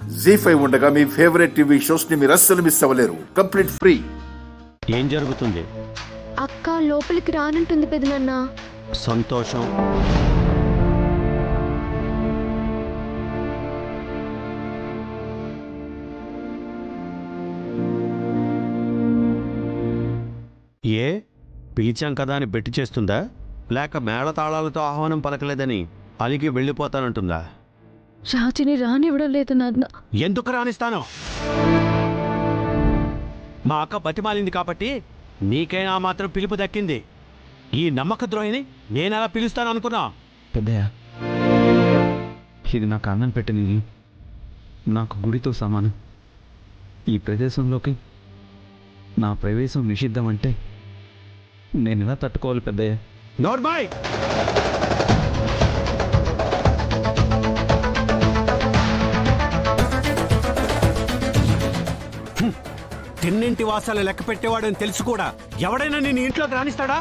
జీ5 ఉండగా మీ favourite TV shows ని మీరు అస్సలు మిస్ అవ్వలేరు. Complete free. ఏం జరుగుతుంది? అక్క లోపలికి రానంటుంది పెదనాన్న. సంతోషం. ఏ పిలిచాం కదా అని బెట్టి చేస్తుందా, లేక మేళతాళాలతో ఆహ్వానం పలకలేదని అలిగి వెళ్ళిపోతానంటుందా? రాజుని రానివ్వడం లేదు నాన్న. ఎందుకు రానిస్తాను? మా అక్క బతిమాలింది కాబట్టి నీకైనా మాత్రం పిలుపు దక్కింది. ఈ నమ్మక ద్రోహిని నేనెలా పిలుస్తాను అనుకున్నా? పెద్దయ్య, ఇది నాకు అన్నం పెట్టిన ఇల్లు, నాకు గుడితో సమానం. ఈ ప్రదేశంలోకి నా ప్రవేశం నిషిద్ధం అంటే నేను ఎలా తట్టుకోవాలి పెద్దయ్య? నోర్మాయ్! తిన్నింటి వాసాలు లెక్క పెట్టేవాడని తెలుసు కూడా ఎవడైనా నేను ఇంట్లోకి రానిస్తాడా?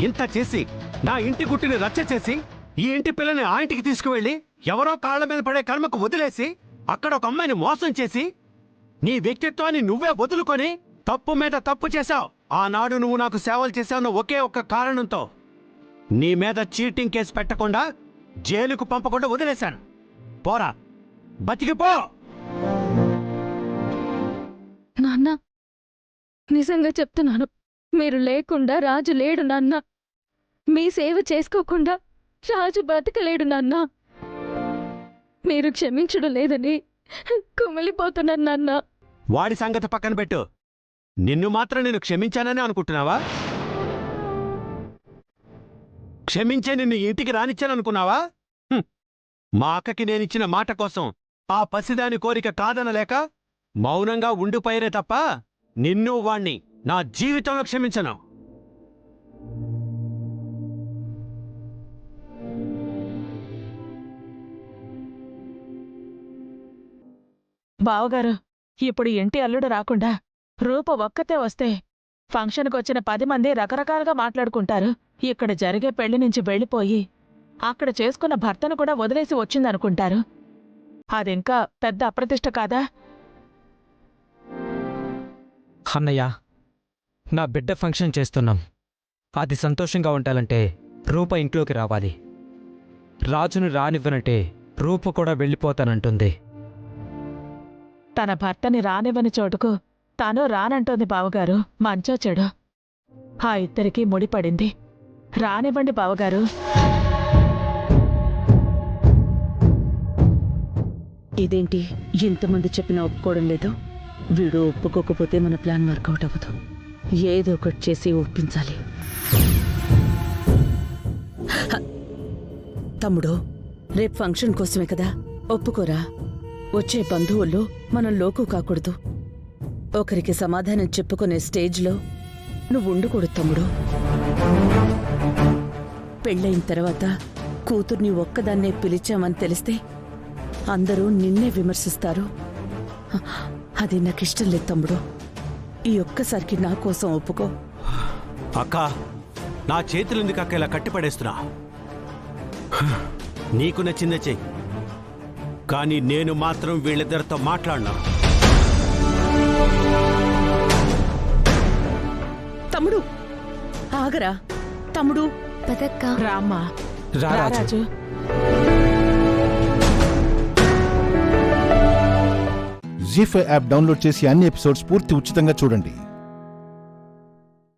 ఇంత చేసి నా ఇంటి గుట్టిని రచ్చ చేసి ఈ ఇంటి పిల్లని ఆ ఇంటికి తీసుకువెళ్ళి ఎవరో కాళ్ల మీద పడే కర్మకు వదిలేసి అక్కడ ఒక అమ్మాయిని మోసం చేసి నీ వ్యక్తిత్వాన్ని నువ్వే వదులుకొని తప్పు మీద తప్పు చేశావు. ఆనాడు నువ్వు నాకు సేవలు చేశావు ఒకే ఒక్క కారణంతో నీ మీద చీటింగ్ కేసు పెట్టకుండా జైలుకు పంపకుండా వదిలేశాను. పోరా, బతికిపో. నాన్న, నిజంగా చెప్తున్నాను, మీరు లేకుండా రాజు లేడు నాన్న. మీ సేవ చేసుకోకుండా రాజు బతకలేడు నాన్న. మీరు క్షమించడం లేదని కుమిలిపోతున్నాను నాన్న. వాడి సంగతి పక్కన పెట్టు. నిన్ను మాత్రం నేను క్షమించానని అనుకుంటున్నావా? క్షమించే నిన్ను ఇంటికి రానిచ్చాననుకున్నావా? మా అక్కకి నేనిచ్చిన మాట కోసం ఆ పసిదాని కోరిక కాదనలేక మౌనంగా ఉండిపోయేరే తప్ప నిన్ను వాణ్ణి నా జీవితంలో క్షమించను. బావగారు, ఇప్పుడు ఇంటి అల్లుడు రాకుండా రూప ఒక్కతే వస్తే ఫంక్షన్కి వచ్చిన 10 మంది రకరకాలుగా మాట్లాడుకుంటారు. ఇక్కడ జరిగే పెళ్లి నుంచి వెళ్ళిపోయి అక్కడ చేసుకున్న భర్తను కూడా వదిలేసి వచ్చిందనుకుంటారు. అదింకా పెద్ద అప్రతిష్ట కాదా? అన్నయ్య, నా బిడ్డ ఫంక్షన్ చేస్తున్నాం. అది సంతోషంగా ఉండాలంటే రూప ఇంట్లోకి రావాలి. రాజును రానివ్వనంటే రూప కూడా వెళ్ళిపోతానంటుంది. తన భర్తని రానివ్వని చోటుకు తాను రానంటోంది బావగారు. మంచో చెడు ఆ ఇద్దరికీ ముడిపడింది. రానివ్వండి బావగారు. ఇదేంటి ఇంతమంది చెప్పినా ఒప్పుకోవడం లేదు? వీడు ఒప్పుకోకపోతే మన ప్లాన్ వర్కౌట్ అవ్వదు. ఏదో ఒకటి చేసి ఒప్పించాలి. తమ్ముడు, రేపు ఫంక్షన్ కోసమే కదా, ఒప్పుకోరా. వచ్చే బంధువుల్లో మనం లోకు కాకూడదు. ఒకరికి సమాధానం చెప్పుకునే స్టేజ్లో నువ్వు ఉండకూడదు తమ్ముడు. పెళ్ళయిన తర్వాత కూతుర్ని ఒక్కదాన్నే పిలిచామని తెలిస్తే అందరూ నిన్నే విమర్శిస్తారు. అది నాకిష్టం లేదు తమ్ముడు. ఈ ఒక్కసారికి నా కోసం ఒప్పుకో. అక్క, నా చేతులెందుకు అక్క ఇలా కట్టిపడేస్తున్నా? నీకు నచ్చిందే చెయ్యి, కానీ నేను మాత్రం వీళ్ళిద్దరితో మాట్లాడినా. తమ్ముడు ఆగరా. తమ్ముడు పదక్క. రామ్మా, రాజు. జీ5 యాప్ డౌన్లోడ్ చేసి అన్ని ఎపిసోడ్స్ పూర్తి ఉచితంగా చూడండి.